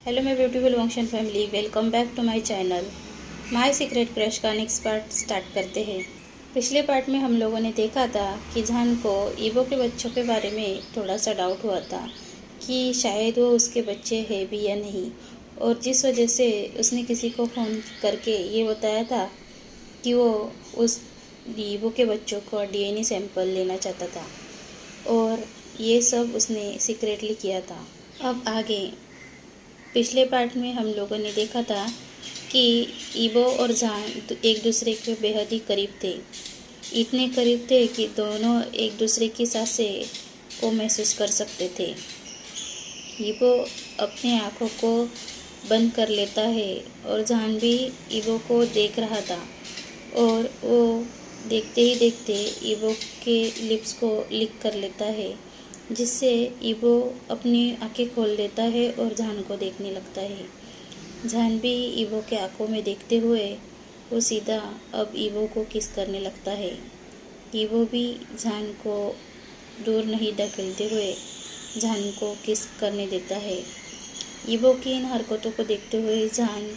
Hello my beautiful function family, welcome back to my channel. My secret crush का next part start करते हैं। पिछले part में हम लोगों ने देखा था कि जान को ईबो के बच्चों के बारे में थोड़ा सा डाउट हुआ था कि शायद वो उसके बच्चे हैं भी या नहीं, और जिस वजह से उसने किसी को फ़ोन करके ये बताया था कि वो उस ईबो के बच्चों का डीएनए सैंपल लेना चाहता था, और ये सब उसने सीक्रेटली किया था। अब आगे पिछले पार्ट में हम लोगों ने देखा था कि ईबो और जान एक दूसरे के बेहद ही करीब थे। इतने करीब थे कि दोनों एक दूसरे की सांसें को महसूस कर सकते थे। ईबो अपने आँखों को बंद कर लेता है और जान भी ईबो को देख रहा था, और वो देखते ही देखते ईबो के लिप्स को लिक कर लेता है, जिससे ईबो अपनी आंखें खोल देता है और जान को देखने लगता है। जान भी ईबो के आंखों में देखते हुए वो सीधा अब ईबो को किस करने लगता है। ईबो भी जान को दूर नहीं धकेलते हुए जान को किस करने देता है। ईबो की इन हरकतों को देखते हुए जान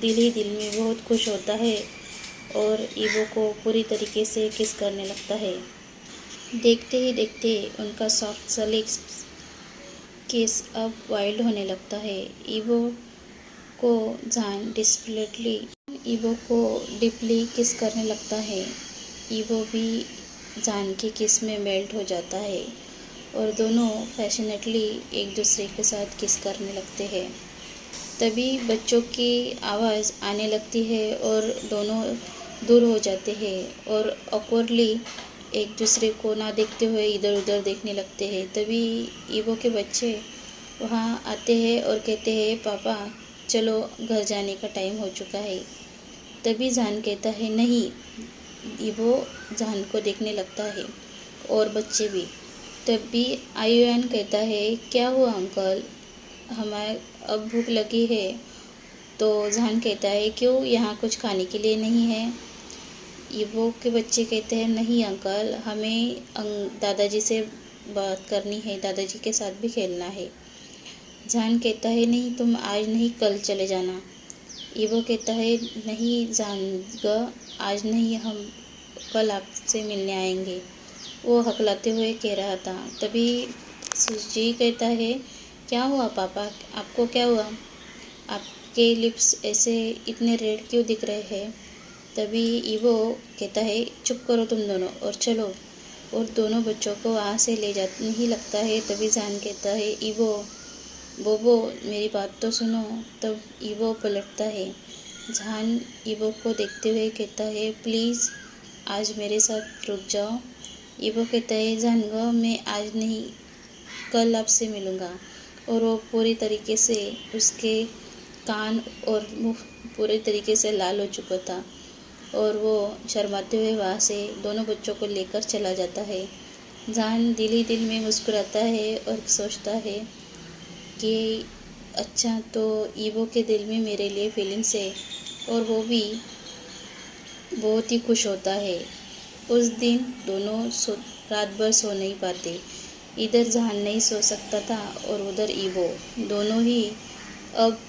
दिल ही दिल में बहुत खुश होता है और ईबो को पूरी तरीके से किस करने लगता है। देखते ही देखते उनका सॉफ्ट सा लिप्स किस अब वाइल्ड होने लगता है। ईबो को जान ईबो को डीपली किस करने लगता है। ईबो भी जान की किस में मेल्ट हो जाता है और दोनों पैशनेटली एक दूसरे के साथ किस करने लगते हैं। तभी बच्चों की आवाज़ आने लगती है और दोनों दूर हो जाते हैं और ऑकवर्डली एक दूसरे को ना देखते हुए इधर उधर देखने लगते हैं। तभी ईबो के बच्चे वहाँ आते हैं और कहते हैं, पापा चलो घर जाने का टाइम हो चुका है। तभी जान कहता है नहीं। ईबो जान को देखने लगता है और बच्चे भी। तभी आयुआन कहता है, क्या हुआ अंकल, हमें अब भूख लगी है। तो जान कहता है, क्यों यहाँ कुछ खाने के लिए नहीं है। ईबो के बच्चे कहते हैं, नहीं अंकल, हमें दादाजी से बात करनी है, दादाजी के साथ भी खेलना है। जान कहता है, नहीं तुम आज नहीं कल चले जाना। ईबो कहता है, नहीं जान आज नहीं, हम कल आपसे मिलने आएंगे। वो हकलाते हुए कह रहा था। तभी सुजी कहता है, क्या हुआ पापा, आपको क्या हुआ, आपके लिप्स ऐसे इतने रेड क्यों दिख रहे हैं। तभी ईबो कहता है, चुप करो तुम दोनों और चलो, और दोनों बच्चों को वहाँ से ले जाने ही लगता है। तभी जान कहता है, ईबो बोबो मेरी बात तो सुनो। तब ईबो पलटता है। जान ईबो को देखते हुए कहता है, प्लीज़ आज मेरे साथ रुक जाओ। ईबो कहता है, जान मैं आज नहीं कल आपसे मिलूँगा। और वो पूरी तरीके से उसके कान और मुँह पूरे तरीके से लाल हो चुका था और वो शर्माते हुए वहाँ से दोनों बच्चों को लेकर चला जाता है। जान दिल ही दिल में मुस्कुराता है और सोचता है कि अच्छा, तो ईबो के दिल में मेरे लिए फीलिंग्स है, और वो भी बहुत ही खुश होता है। उस दिन दोनों रात भर सो नहीं पाते। इधर जान नहीं सो सकता था और उधर ईबो, दोनों ही अब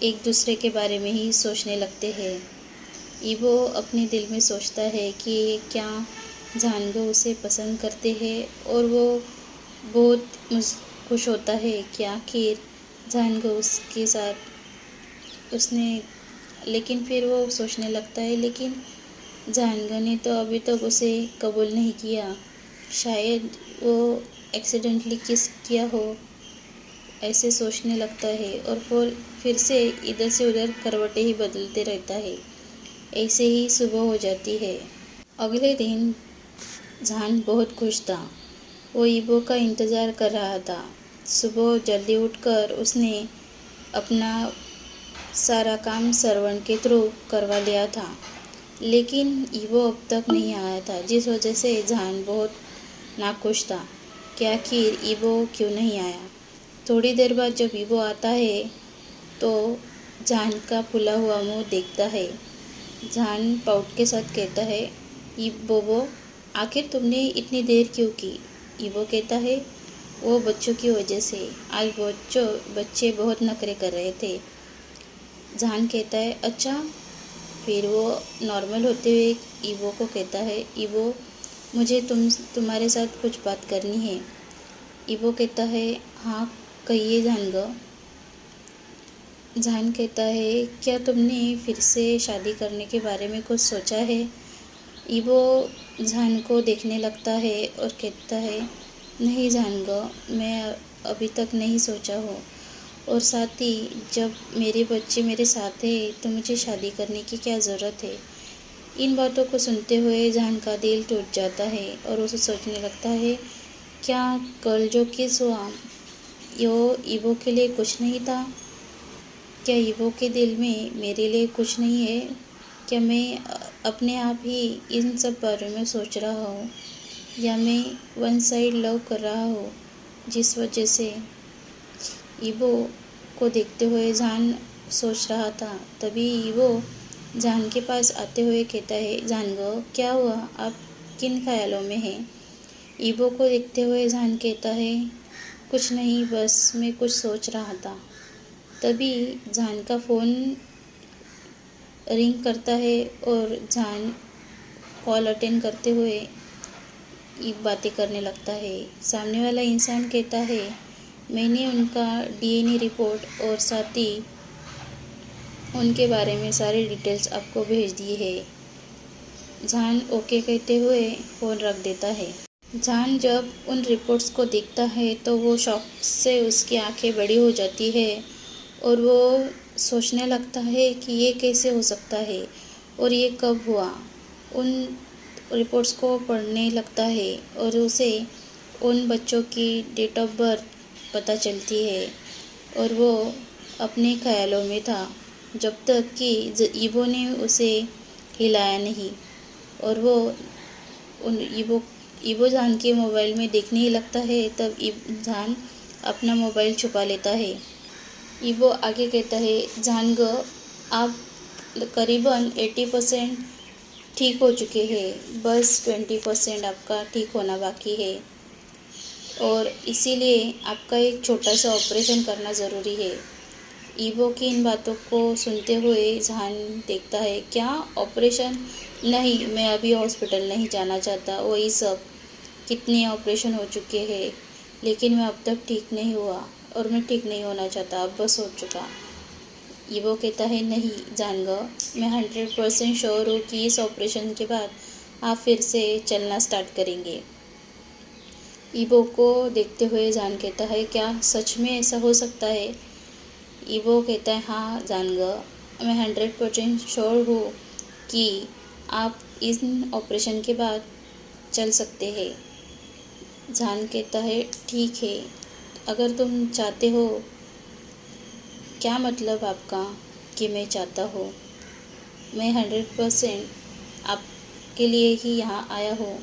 एक दूसरे के बारे में ही सोचने लगते हैं। ईबो अपने दिल में सोचता है कि क्या जानगो उसे पसंद करते हैं, और वो बहुत खुश होता है कि आखिर जानगो उसके साथ उसने। लेकिन फिर वो सोचने लगता है, लेकिन जानगो ने तो अभी तक उसे कबूल नहीं किया, शायद वो एक्सीडेंटली किस किया हो, ऐसे सोचने लगता है और फिर से इधर से उधर करवटें ही बदलते रहता है। ऐसे ही सुबह हो जाती है। अगले दिन जान बहुत खुश था। वो ईबो का इंतज़ार कर रहा था। सुबह जल्दी उठकर उसने अपना सारा काम सर्वन के थ्रू करवा लिया था, लेकिन ईबो अब तक नहीं आया था, जिस वजह से जान बहुत नाखुश था कि आखिर ईबो क्यों नहीं आया। थोड़ी देर बाद जब ईबो आता है तो जान का फूला हुआ मुंह देखता है। जान पाउट के साथ कहता है, बोबो आखिर तुमने इतनी देर क्यों की। ईबो कहता है, वो बच्चों की वजह से। आज बच्चे बहुत नखरे कर रहे थे। जहान कहता है अच्छा। फिर वो नॉर्मल होते हुए ईवो को कहता है, ईवो मुझे तुम्हारे साथ कुछ बात करनी है। ईवो कहता है हाँ कहिए जानगा। जहान कहता है क्या तुमने फिर से शादी करने के बारे में कुछ सोचा है। ईवो जहान को देखने लगता है और कहता है नहीं जानगा, मैं अभी तक नहीं सोचा हो, और साथ ही जब मेरे बच्चे मेरे साथ हैं तो मुझे शादी करने की क्या ज़रूरत है। इन बातों को सुनते हुए जहान का दिल टूट जाता है और उसे सोचने लगता है क्या कल जो किस हुआ यो ईवो के लिए कुछ नहीं था। क्या ईवो के दिल में मेरे लिए कुछ नहीं है। क्या मैं अपने आप ही इन सब बारे में सोच रहा हूँ, या मैं वन साइड लव कर रहा हूँ जिस वजह से। ईवो को देखते हुए जान सोच रहा था। तभी ईवो जान के पास आते हुए कहता है जानगो क्या हुआ, आप किन ख्यालों में हैं। ईवो को देखते हुए जान कहता है कुछ नहीं, बस मैं कुछ सोच रहा था। तभी जान का फ़ोन रिंग करता है और जान कॉल अटेंड करते हुए बातें करने लगता है। सामने वाला इंसान कहता है मैंने उनका डीएनए रिपोर्ट और साथ ही उनके बारे में सारी डिटेल्स आपको भेज दी है। जान ओके कहते हुए फ़ोन रख देता है। जान जब उन रिपोर्ट्स को देखता है तो वो शॉक से उसकी आंखें बड़ी हो जाती है और वो सोचने लगता है कि ये कैसे हो सकता है और ये कब हुआ। उन रिपोर्ट्स को पढ़ने लगता है और उसे उन बच्चों की डेट ऑफ बर्थ पता चलती है और वो अपने ख्यालों में था जब तक कि ईवो ने उसे हिलाया नहीं। और वो उन ईवो जान के मोबाइल में देखने ही लगता है। तब जान अपना मोबाइल छुपा लेता है। ईवो आगे कहता है जानग आप करीबन 80% ठीक हो चुके हैं, बस 20% आपका ठीक होना बाकी है और इसीलिए आपका एक छोटा सा ऑपरेशन करना ज़रूरी है। ईवो की इन बातों को सुनते हुए जान देखता है क्या ऑपरेशन, नहीं मैं अभी हॉस्पिटल नहीं जाना चाहता। वही सब कितने ऑपरेशन हो चुके हैं लेकिन मैं अब तक ठीक नहीं हुआ और मैं ठीक नहीं होना चाहता, अब बस हो चुका। ईवो कहता है नहीं जानगा, मैं 100% श्योर हूँ कि इस ऑपरेशन के बाद आप फिर से चलना स्टार्ट करेंगे। ईवो को देखते हुए जान कहता है क्या सच में ऐसा हो सकता है। ईवो कहता है हाँ जानगा, मैं 100% श्योर हूँ कि आप इन ऑपरेशन के बाद चल सकते हैं। जान कहता है ठीक है, अगर तुम चाहते हो। क्या मतलब आपका कि मैं चाहता हूँ, मैं 100% आपके लिए ही यहाँ आया हूँ।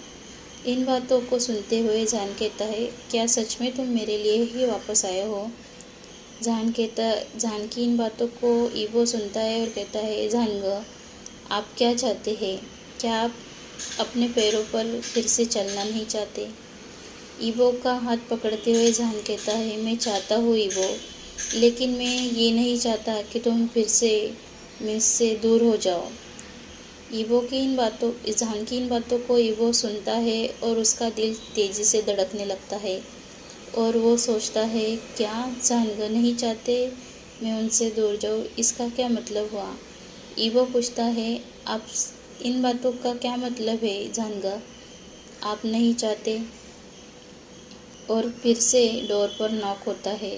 इन बातों को सुनते हुए जान कहता है क्या सच में तुम मेरे लिए ही वापस आए हो। जान की इन बातों को ईवो सुनता है और कहता है जानगा आप क्या चाहते हैं, क्या आप अपने पैरों पर फिर से चलना नहीं चाहते। ईवो का हाथ पकड़ते हुए जान कहता है मैं चाहता हूँ ईवो, लेकिन मैं ये नहीं चाहता कि तुम फिर से मुझसे दूर हो जाओ। जान की इन बातों को ईवो सुनता है और उसका दिल तेज़ी से धड़कने लगता है और वो सोचता है क्या जानगा नहीं चाहते मैं उनसे दूर जाऊँ, इसका क्या मतलब हुआ। ईवो पूछता है आप इन बातों का क्या मतलब है जानगा, आप नहीं चाहते। और फिर से डोर पर नॉक होता है।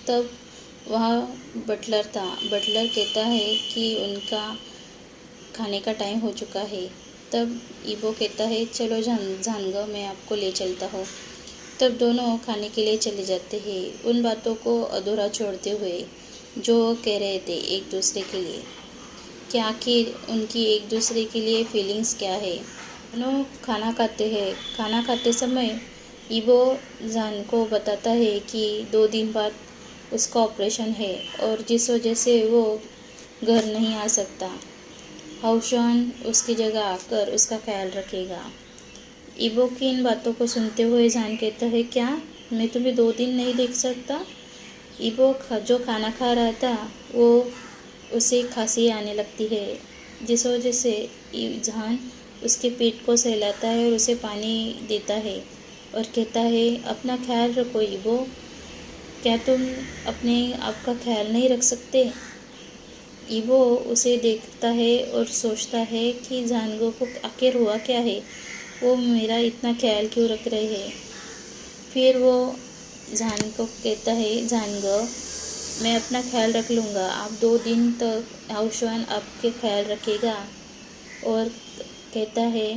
तब वहाँ बटलर था। बटलर कहता है कि उनका खाने का टाइम हो चुका है। तब ईवो कहता है चलो जानगा मैं आपको ले चलता हूँ। तब दोनों खाने के लिए चले जाते हैं, उन बातों को अधूरा छोड़ते हुए जो वो कह रहे थे एक दूसरे के लिए, कि आखिर उनकी एक दूसरे के लिए फीलिंग्स क्या है। दोनों खाना खाते हैं। खाना खाते समय ईवो जान को बताता है कि 2 दिन बाद उसका ऑपरेशन है और जिस वजह से वो घर नहीं आ सकता। हाउशान उसकी जगह आकर उसका ख्याल रखेगा। ईवो की इन बातों को सुनते हुए जान कहता है क्या मैं तुम्हें 2 दिन नहीं देख सकता। ईबो जो खाना खा रहा था वो उसे खांसी आने लगती है, जिस वजह से जहान उसके पेट को सहलाता है और उसे पानी देता है और कहता है अपना ख्याल रखो ईबो, क्या तुम अपने आप का ख्याल नहीं रख सकते। ईबो उसे देखता है और सोचता है कि झांगो को आखिर हुआ क्या है, वो मेरा इतना ख्याल क्यों रख रहे हैं। फिर वो झान को कहता है झानगो, मैं अपना ख्याल रख लूँगा, आप 2 दिन तक आयुष्मान आपके ख्याल रखेगा। और कहता है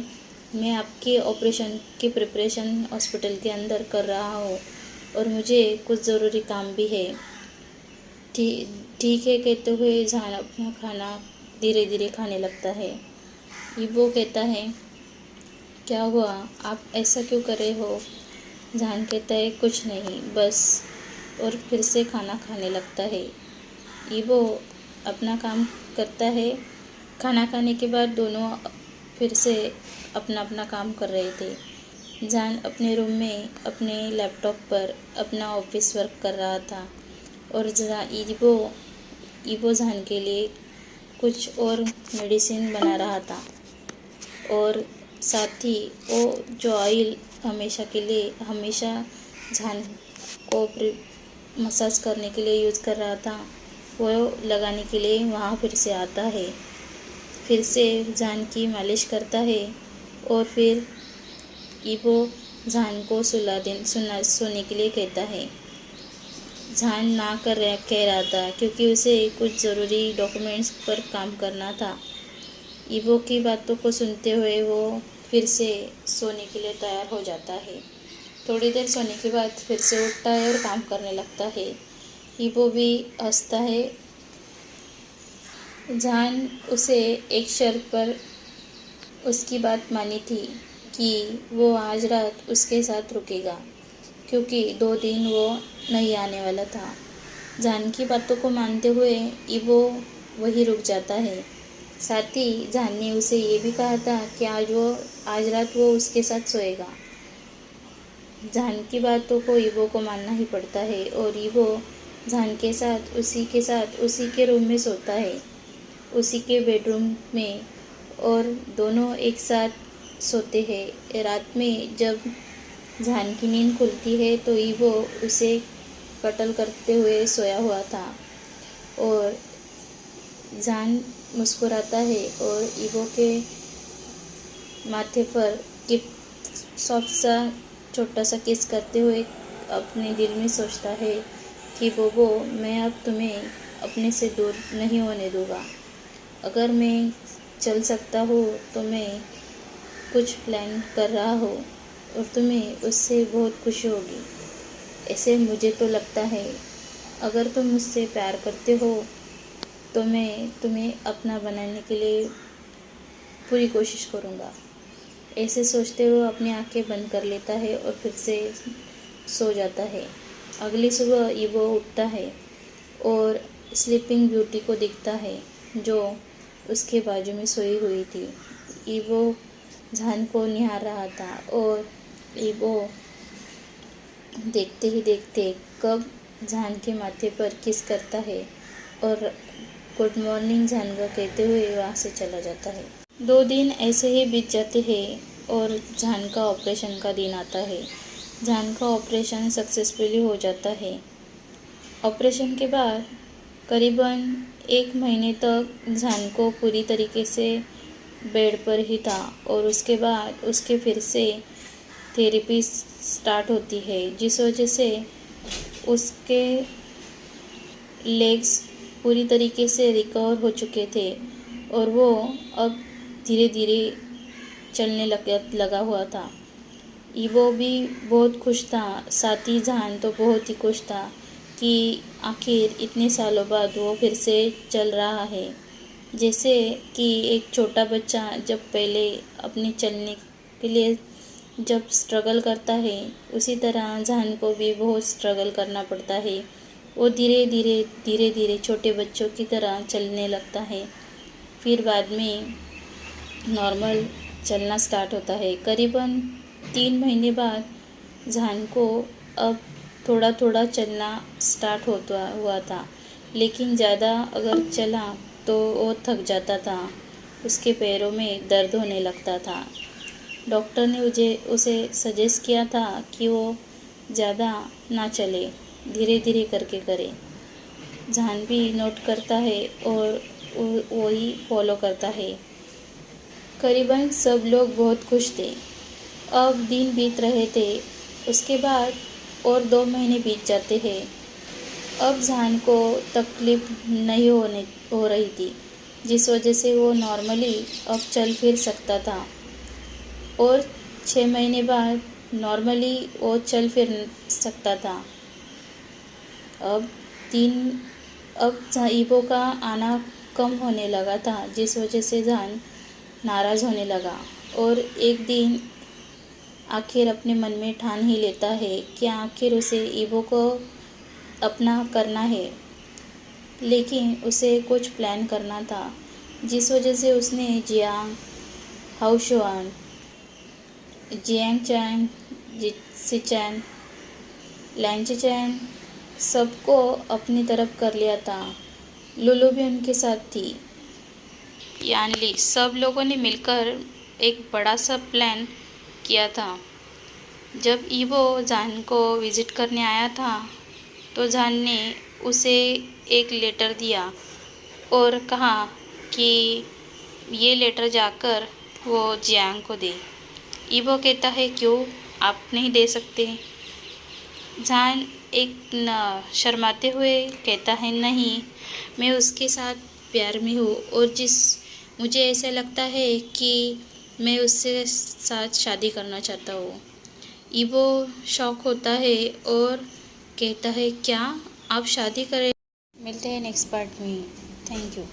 मैं आपके ऑपरेशन की प्रिपरेशन हॉस्पिटल के अंदर कर रहा हूँ और मुझे कुछ ज़रूरी काम भी है। ठीक है कहते हुए झान अपना खाना धीरे धीरे खाने लगता है। ईबो कहता है क्या हुआ, आप ऐसा क्यों कर रहे हो। झान कहता है कुछ नहीं बस, और फिर से खाना खाने लगता है। ईबो अपना काम करता है। खाना खाने के बाद दोनों फिर से अपना अपना काम कर रहे थे। जान अपने रूम में अपने लैपटॉप पर अपना ऑफिस वर्क कर रहा था और ईबो जान के लिए कुछ और मेडिसिन बना रहा था और साथ ही वो जो ऑयल हमेशा जान को मसाज करने के लिए यूज़ कर रहा था वो लगाने के लिए वहाँ फिर से आता है। फिर से जान की मालिश करता है और फिर ईबो जान को सोने के लिए कहता है। जान ना कह रहा था क्योंकि उसे कुछ ज़रूरी डॉक्यूमेंट्स पर काम करना था। ईबो की बातों को सुनते हुए वो फिर से सोने के लिए तैयार हो जाता है। थोड़ी देर सोने के बाद फिर से उठता है और काम करने लगता है। ईबो भी हंसता है। जान उसे एक शर्त पर उसकी बात मानी थी कि वो आज रात उसके साथ रुकेगा, क्योंकि 2 दिन वो नहीं आने वाला था। जान की बातों को मानते हुए ईबो वहीं रुक जाता है। साथ ही जान ने उसे ये भी कहा था कि आज रात वो उसके साथ सोएगा। जान की बातों को ईबो को मानना ही पड़ता है और ईबो जान के साथ उसी के रूम में सोता है, उसी के बेडरूम में, और दोनों एक साथ सोते हैं। रात में जब जान की नींद खुलती है तो ईबो उसे कत्ल करते हुए सोया हुआ था और जान मुस्कुराता है और ईबो के माथे पर सॉफ्ट सा छोटा सा किस करते हुए अपने दिल में सोचता है कि बोबो, मैं अब तुम्हें अपने से दूर नहीं होने दूँगा। अगर मैं चल सकता हूँ तो मैं कुछ प्लान कर रहा हूँ और तुम्हें उससे बहुत खुशी होगी, ऐसे मुझे तो लगता है। अगर तुम मुझसे प्यार करते हो तो मैं तुम्हें अपना बनाने के लिए पूरी कोशिश करूँगा। ऐसे सोचते हुए अपनी आंखें बंद कर लेता है और फिर से सो जाता है। अगली सुबह ईबो उठता है और स्लीपिंग ब्यूटी को दिखता है जो उसके बाजू में सोई हुई थी। ईबो जान को निहार रहा था और ईबो देखते ही देखते कब जान के माथे पर किस करता है और गुड मॉर्निंग जानगा कहते हुए वहाँ से चला जाता है। 2 दिन ऐसे ही बीत जाते हैं और जान का ऑपरेशन का दिन आता है। जान का ऑपरेशन सक्सेसफुली हो जाता है। ऑपरेशन के बाद करीबन 1 महीने तक जान को पूरी तरीके से बेड पर ही था और उसके बाद उसके फिर से थेरेपी स्टार्ट होती है, जिस वजह से उसके लेग्स पूरी तरीके से रिकवर हो चुके थे और वो अब धीरे धीरे चलने लगा हुआ था। ईबो भी बहुत खुश था, साथ ही जान तो बहुत ही खुश था कि आखिर इतने सालों बाद वो फिर से चल रहा है। जैसे कि एक छोटा बच्चा जब पहले अपने चलने के लिए जब स्ट्रगल करता है, उसी तरह जान को भी बहुत स्ट्रगल करना पड़ता है। वो धीरे धीरे छोटे बच्चों की तरह चलने लगता है, फिर बाद में नॉर्मल चलना स्टार्ट होता है। करीबन 3 महीने बाद जान को अब थोड़ा थोड़ा चलना स्टार्ट होता हुआ था, लेकिन ज़्यादा अगर चला तो वो थक जाता था। उसके पैरों में दर्द होने लगता था। डॉक्टर ने उसे सजेस्ट किया था कि वो ज़्यादा ना चले, धीरे धीरे करके करे। जहान भी नोट करता है और वही फॉलो करता है। करीबन सब लोग बहुत खुश थे। अब दिन बीत रहे थे। उसके बाद और 2 महीने बीत जाते हैं। अब जहान को तकलीफ नहीं हो रही थी, जिस वजह से वो नॉर्मली अब चल फिर सकता था। और 6 महीने बाद नॉर्मली वो चल फिर सकता था। अब तीन अब ईबो का आना कम होने लगा था, जिस वजह से जान नाराज़ होने लगा। और एक दिन आखिर अपने मन में ठान ही लेता है कि आखिर उसे ईबो को अपना करना है। लेकिन उसे कुछ प्लान करना था, जिस वजह से उसने जियांग, हाउशुआन, जियांग चैन, जिसिचैन, लैंचचैन सबको अपनी तरफ कर लिया था। लुलु भी उनके साथ थी। यानली सब लोगों ने मिलकर एक बड़ा सा प्लान किया था। जब ईबो जान को विज़िट करने आया था तो जान ने उसे एक लेटर दिया और कहा कि ये लेटर जाकर वो जियांग को दे। ईबो कहता है क्यों, आप नहीं दे सकते? जान एक शर्माते हुए कहता है नहीं, मैं उसके साथ प्यार में हूँ और मुझे ऐसा लगता है कि मैं उससे साथ शादी करना चाहता हूँ। ईबो शौक होता है और कहता है क्या आप शादी करें? मिलते हैं नेक्स्ट पार्ट में। Thank you.